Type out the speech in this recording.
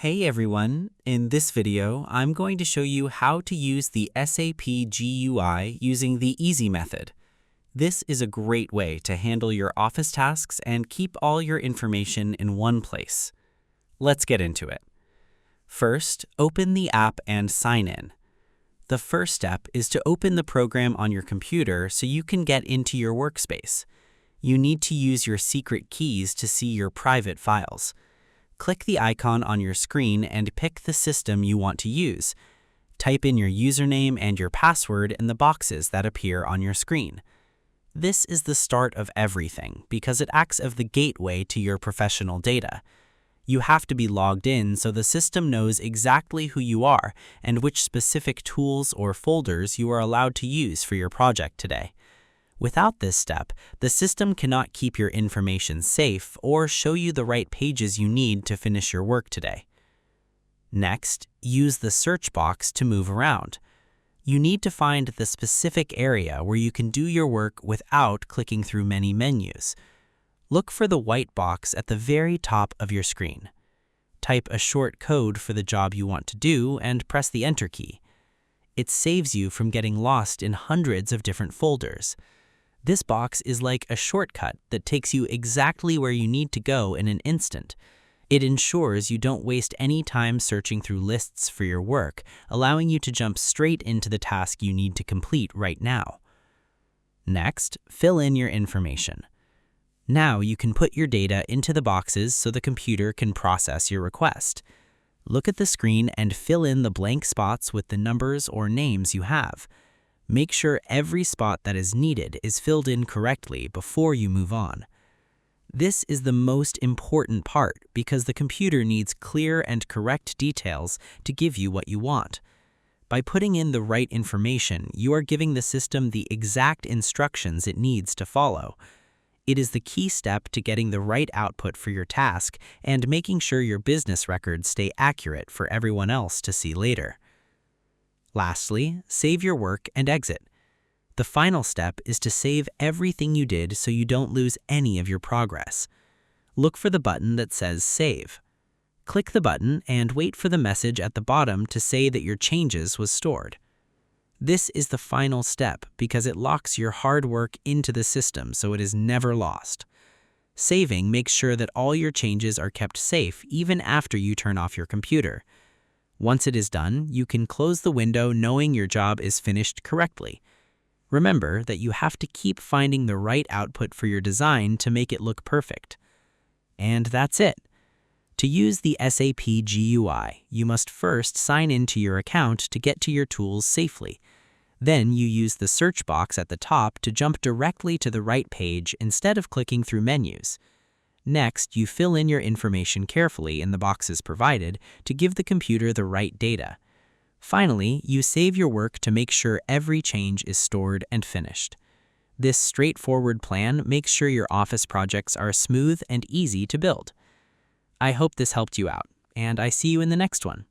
Hey everyone, in this video, I'm going to show you how to use the SAP GUI using the easy method. This is a great way to handle your office tasks and keep all your information in one place. Let's get into it. First, open the app and sign in. The first step is to open the program on your computer so you can get into your workspace. You need to use your secret keys to see your private files. Click the icon on your screen and pick the system you want to use. Type in your username and your password in the boxes that appear on your screen. This is the start of everything because it acts as the gateway to your professional data. You have to be logged in so the system knows exactly who you are and which specific tools or folders you are allowed to use for your project today. Without this step, the system cannot keep your information safe or show you the right pages you need to finish your work today. Next, use the search box to move around. You need to find the specific area where you can do your work without clicking through many menus. Look for the white box at the very top of your screen. Type a short code for the job you want to do and press the Enter key. It saves you from getting lost in hundreds of different folders. This box is like a shortcut that takes you exactly where you need to go in an instant. It ensures you don't waste any time searching through lists for your work, allowing you to jump straight into the task you need to complete right now. Next, fill in your information. Now you can put your data into the boxes so the computer can process your request. Look at the screen and fill in the blank spots with the numbers or names you have. Make sure every spot that is needed is filled in correctly before you move on. This is the most important part because the computer needs clear and correct details to give you what you want. By putting in the right information, you are giving the system the exact instructions it needs to follow. It is the key step to getting the right output for your task and making sure your business records stay accurate for everyone else to see later. Lastly, save your work and exit. The final step is to save everything you did so you don't lose any of your progress. Look for the button that says Save. Click the button and wait for the message at the bottom to say that your changes was stored. This is the final step because it locks your hard work into the system so it is never lost. Saving makes sure that all your changes are kept safe even after you turn off your computer. Once it is done, you can close the window knowing your job is finished correctly. Remember that you have to keep finding the right output for your design to make it look perfect. And that's it. To use the SAP GUI, you must first sign into your account to get to your tools safely. Then you use the search box at the top to jump directly to the right page instead of clicking through menus. Next, you fill in your information carefully in the boxes provided to give the computer the right data. Finally, you save your work to make sure every change is stored and finished. This straightforward plan makes sure your office projects are smooth and easy to build. I hope this helped you out, and I see you in the next one.